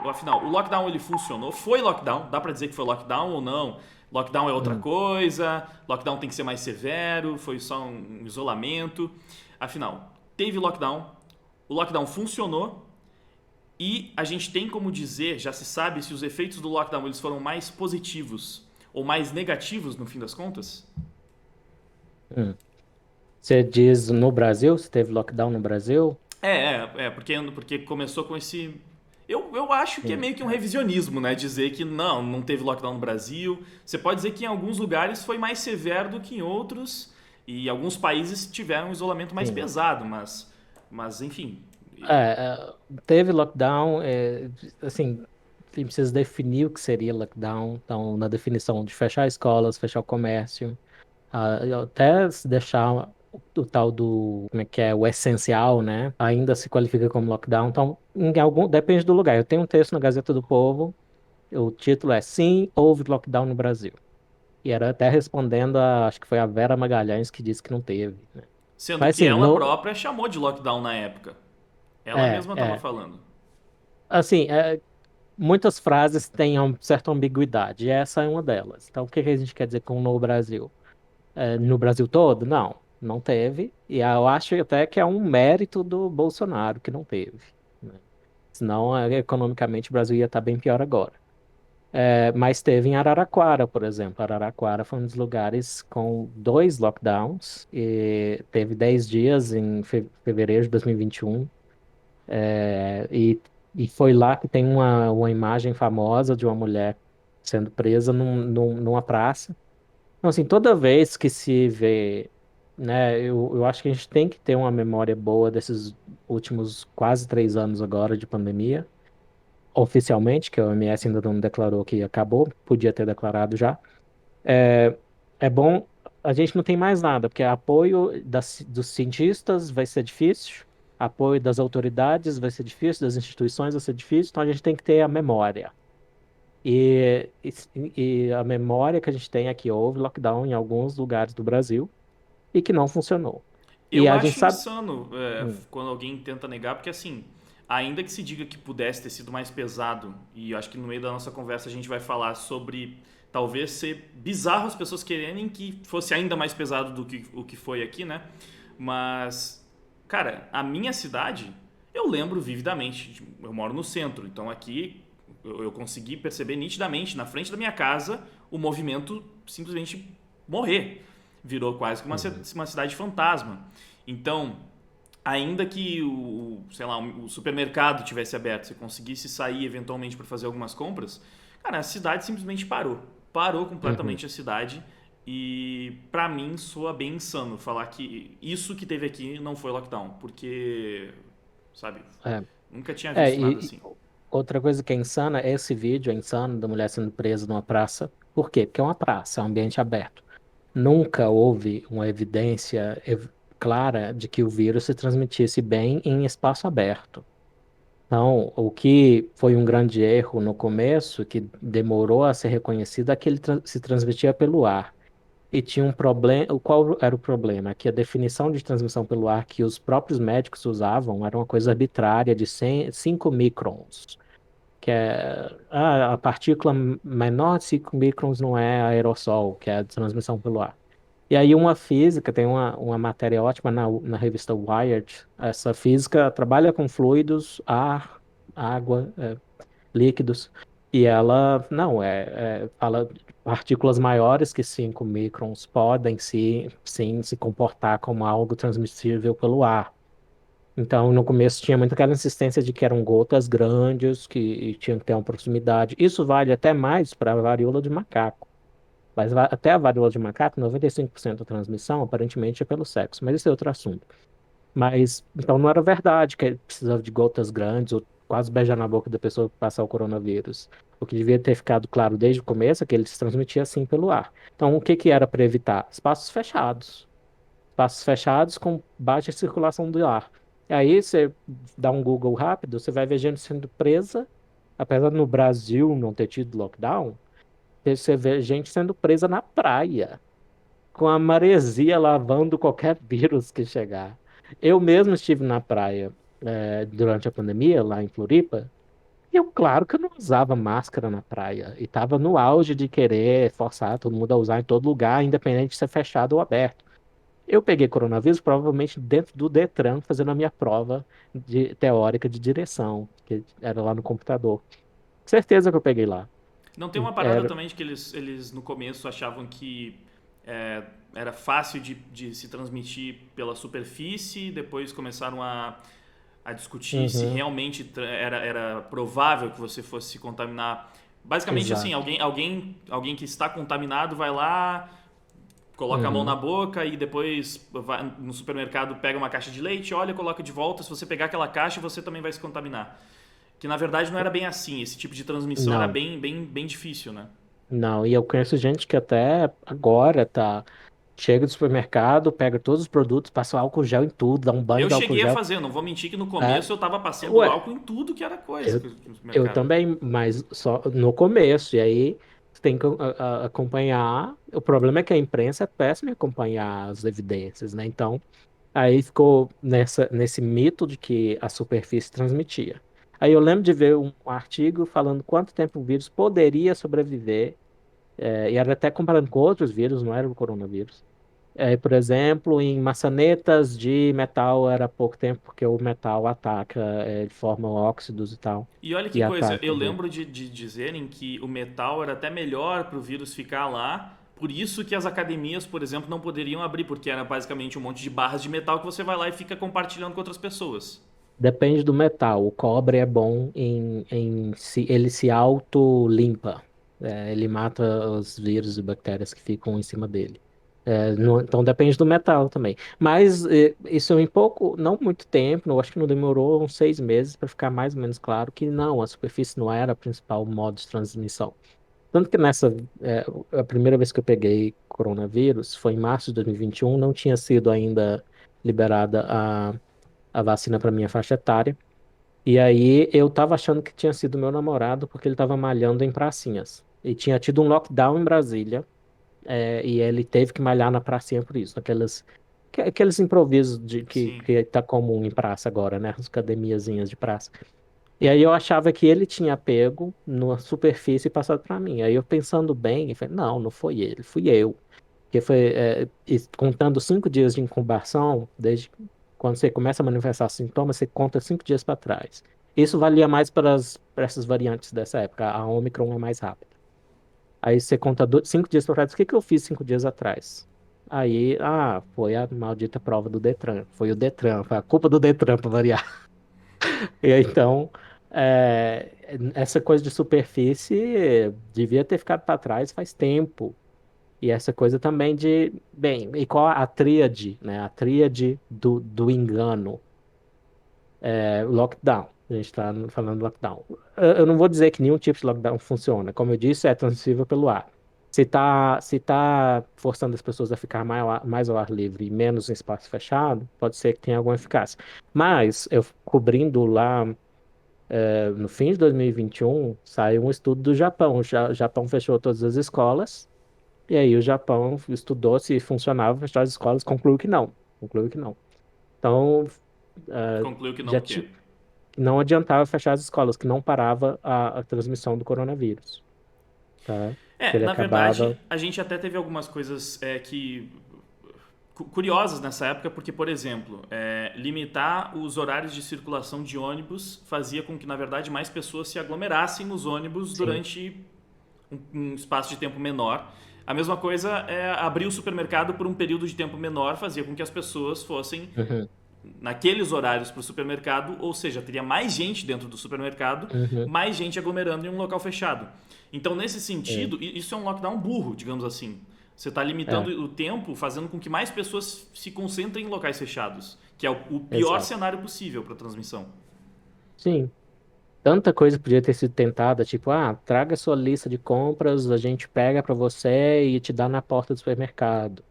Afinal, o lockdown ele funcionou? Foi lockdown? Dá pra dizer que foi lockdown ou não? Lockdown é outra Hum. coisa? Lockdown tem que ser mais severo? Foi só um isolamento? Afinal, teve lockdown, o lockdown funcionou e a gente tem como dizer, já se sabe se os efeitos do lockdown eles foram mais positivos ou mais negativos no fim das contas? Hum. Você diz no Brasil? Se teve lockdown no Brasil? Porque começou com esse. Eu acho que é Hum. meio que um revisionismo, né? Dizer que não teve lockdown no Brasil. Você pode dizer que em alguns lugares foi mais severo do que em outros, e alguns países tiveram um isolamento mais Sim. pesado, mas enfim. Teve lockdown, assim, a gente precisa definir o que seria lockdown. Então, na definição de fechar escolas, fechar o comércio, até se deixar o tal do, como é que é, o essencial, né? Ainda se qualifica como lockdown. Então, depende do lugar. Eu tenho um texto na Gazeta do Povo, o título é Sim, houve lockdown no Brasil. E era até respondendo acho que foi a Vera Magalhães que disse que não teve, né? Sendo Mas que assim, ela própria chamou de lockdown na época. Ela é, mesma estava é, falando. assim, muitas frases têm uma certa ambiguidade, e essa é uma delas. Então, o que que a gente quer dizer com no Brasil? No Brasil todo? Não, não teve. E eu acho até que é um mérito do Bolsonaro que não teve, né? Senão, economicamente, o Brasil ia estar bem pior agora. Mas teve em Araraquara, por exemplo. Araraquara foi um dos lugares com dois lockdowns, e teve 10 dias em fevereiro de 2021. E foi lá que tem uma imagem famosa de uma mulher sendo presa numa praça. Então, assim, toda vez que se vê, né, eu acho que a gente tem que ter uma memória boa desses últimos quase 3 anos agora de pandemia, oficialmente, que a OMS ainda não declarou que acabou, podia ter declarado já. É, é bom, a gente não tem mais nada, porque apoio dos cientistas vai ser difícil, apoio das autoridades vai ser difícil, das instituições vai ser difícil, então a gente tem que ter a memória. E a memória que a gente tem é que houve lockdown em alguns lugares do Brasil e que não funcionou. E Eu a gente acho sabe. insano Hum. quando alguém tenta negar, porque assim, ainda que se diga que pudesse ter sido mais pesado, e eu acho que no meio da nossa conversa a gente vai falar sobre talvez ser bizarro as pessoas quererem que fosse ainda mais pesado do que o que foi aqui, né? Mas, cara, a minha cidade, eu lembro vividamente. Eu moro no centro, então aqui eu consegui perceber nitidamente, na frente da minha casa, o movimento simplesmente morrer. Virou quase que Uhum. uma cidade fantasma. Então, ainda que sei lá, o supermercado tivesse aberto, você conseguisse sair eventualmente para fazer algumas compras, cara, a cidade simplesmente parou. Parou Uhum. completamente a cidade. E pra mim soa bem insano falar que isso que teve aqui não foi lockdown, porque, sabe, É. nunca tinha É, visto nada assim. outra coisa que é insana, esse vídeo é insano da mulher sendo presa numa praça. Por quê? Porque é uma praça, é um ambiente aberto. Nunca houve uma evidência clara de que o vírus se transmitisse bem em espaço aberto. Então, o que foi um grande erro no começo, que demorou a ser reconhecido, é que ele se transmitia pelo ar. E tinha um problema. Qual era o problema? Que a definição de transmissão pelo ar que os próprios médicos usavam era uma coisa arbitrária de 5 microns, que é a partícula menor de 5 microns não é aerossol, que é a transmissão pelo ar. E aí uma física, tem uma matéria ótima na revista Wired, essa física trabalha com fluidos, ar, água, líquidos, e ela, não, fala partículas maiores que 5 microns podem sim se comportar como algo transmissível pelo ar. Então, no começo tinha muito aquela insistência de que eram gotas grandes, que tinham que ter uma proximidade. Isso vale até mais para a varíola de macaco. Mas até a varíola de macaco, 95% da transmissão aparentemente é pelo sexo, mas isso é outro assunto. Mas, então não era verdade que ele precisava de gotas grandes ou quase beijar na boca da pessoa para passar o coronavírus. O que devia ter ficado claro desde o começo é que ele se transmitia assim pelo ar. Então, o que que era para evitar? Espaços fechados. Espaços fechados com baixa circulação do ar. E aí você dá um Google rápido, você vai ver gente sendo presa, apesar de no Brasil não ter tido lockdown, você vê gente sendo presa na praia, com a maresia lavando qualquer vírus que chegar. Eu mesmo estive na praia, durante a pandemia, lá em Floripa, Eu, claro que eu não usava máscara na praia. E tava no auge de querer forçar todo mundo a usar em todo lugar, independente de ser fechado ou aberto. Eu peguei coronavírus provavelmente dentro do Detran, fazendo a minha prova teórica de direção, que era lá no computador. Certeza que eu peguei lá. Não tem uma parada Era, também de que eles no começo achavam que é, era fácil de se transmitir pela superfície, depois começaram a discutir se uhum, realmente era provável que você fosse se contaminar. Basicamente assim, exato. alguém que está contaminado vai lá, coloca a mão na Uhum. boca e depois vai no supermercado, pega uma caixa de leite, olha, coloca de volta. Se você pegar aquela caixa, você também vai se contaminar. Que na verdade não era bem assim. Esse tipo de transmissão era Não, bem difícil, né? não. E eu conheço gente que até agora tá. Chega do supermercado, pega todos os produtos, passa álcool gel em tudo, dá um banho Eu de álcool cheguei a gel. fazer, não vou mentir que no É, começo eu tava passando ué, álcool em tudo que era coisa eu, no eu supermercado. também, mas só no começo. E aí você tem que acompanhar. O problema é que a imprensa é péssima em acompanhar as evidências, né? Então, aí ficou nesse mito de que a superfície transmitia. Aí eu lembro de ver um artigo falando quanto tempo o vírus poderia sobreviver, e era até comparando com outros vírus, não era o coronavírus. Por exemplo, em maçanetas de metal era pouco tempo, porque o metal ataca, ele forma óxidos e tal, E olha que e coisa, ataca eu o vírus. lembro de dizerem que o metal era até melhor para o vírus ficar lá, por isso que as academias, por exemplo, não poderiam abrir, porque era basicamente um monte de barras de metal que você vai lá e fica compartilhando com outras pessoas. Depende do metal. O cobre é bom ele se auto-limpa. Ele mata os vírus e bactérias que ficam em cima dele. Então depende do metal também. Mas isso em pouco, não muito tempo, eu acho que não demorou uns 6 meses para ficar mais ou menos claro que não, a superfície não era o principal modo de transmissão. Tanto que é, a primeira vez que eu peguei coronavírus foi em março de 2021, não tinha sido ainda liberada a vacina para minha faixa etária. E aí eu tava achando que tinha sido meu namorado porque ele tava malhando em pracinhas. E tinha tido um lockdown em Brasília, e ele teve que malhar na pracinha por isso, aqueles improvisos Sim. que tá comum em praça agora, né? As academiazinhas de praça. E aí eu achava que ele tinha pego na superfície e passado para mim. Aí eu pensando bem, eu falei, não, não foi ele, fui eu. Porque foi, contando 5 dias de incubação, desde quando você começa a manifestar sintomas, você conta 5 dias para trás. Isso valia mais para essas variantes dessa época. A Omicron é mais rápida. Aí você conta 5 dias para trás. O que que eu fiz 5 dias atrás? Aí, foi a maldita prova do Detran. Foi o Detran, foi a culpa do Detran para variar. E aí, então, essa coisa de superfície devia ter ficado para trás faz tempo. E essa coisa também bem, e qual a tríade, né? A tríade do engano, lockdown. A gente está falando lockdown. Eu não vou dizer que nenhum tipo de lockdown funciona. Como eu disse, é transmissível pelo ar. Se tá forçando as pessoas a ficar mais ao ar livre e menos em espaço fechado, pode ser que tenha alguma eficácia. Mas, eu cobrindo lá, no fim de 2021, saiu um estudo do Japão. O Japão fechou todas as escolas. E aí o Japão estudou se funcionava fechar as escolas, concluiu que não. Concluiu que não. Então, Concluiu que não já o quê? não adiantava fechar as escolas, que não parava a transmissão do coronavírus, tá? Que ele Na verdade, acabava. a gente até teve algumas coisas curiosas nessa época, porque, por exemplo, limitar os horários de circulação de ônibus fazia com que, na verdade, mais pessoas se aglomerassem nos ônibus Sim. durante um espaço de tempo menor. A mesma coisa é abrir o supermercado por um período de tempo menor, fazia com que as pessoas fossem Uhum, naqueles horários para o supermercado, ou seja, teria mais gente dentro do supermercado, uhum, mais gente aglomerando em um local fechado. Então, nesse é, sentido, isso é um lockdown burro, digamos assim. Você está limitando é, o tempo, fazendo com que mais pessoas se concentrem em locais fechados, que é o pior exato. cenário possível para transmissão. Sim. Tanta coisa podia ter sido tentada, tipo, traga sua lista de compras, a gente pega para você e te dá na porta do supermercado.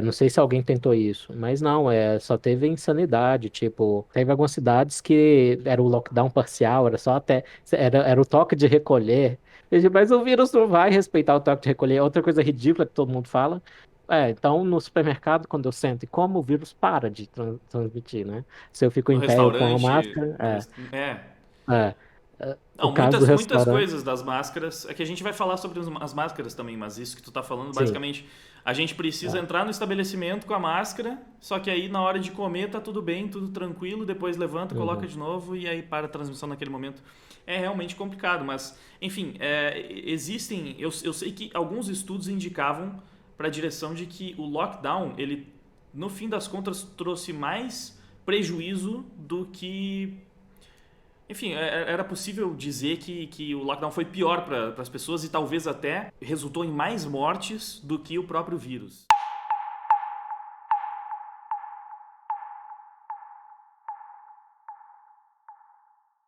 Não sei se alguém tentou isso, mas não, só teve insanidade. Tipo, teve algumas cidades que era o lockdown parcial, era só até, era o toque de recolher. Mas o vírus não vai respeitar o toque de recolher. Outra coisa ridícula que todo mundo fala. Então, no supermercado, quando eu sento e como, o vírus para de transmitir, né? Se eu fico No em pé, eu com a restaurante, máscara. no rest... é, É. Não, O caso do muitas restaurante, coisas das máscaras. É que a gente vai falar sobre as máscaras também, mas isso que tu tá falando, sim. basicamente, a gente precisa É. entrar no estabelecimento com a máscara, só que aí na hora de comer tá tudo bem, tudo tranquilo, depois levanta, coloca Uhum. de novo e aí para a transmissão naquele momento. É realmente complicado, mas, enfim, existem. Eu sei que alguns estudos indicavam para a direção de que o lockdown, ele, no fim das contas, trouxe mais prejuízo do que enfim, era possível dizer que o lockdown foi pior para as pessoas e talvez até resultou em mais mortes do que o próprio vírus.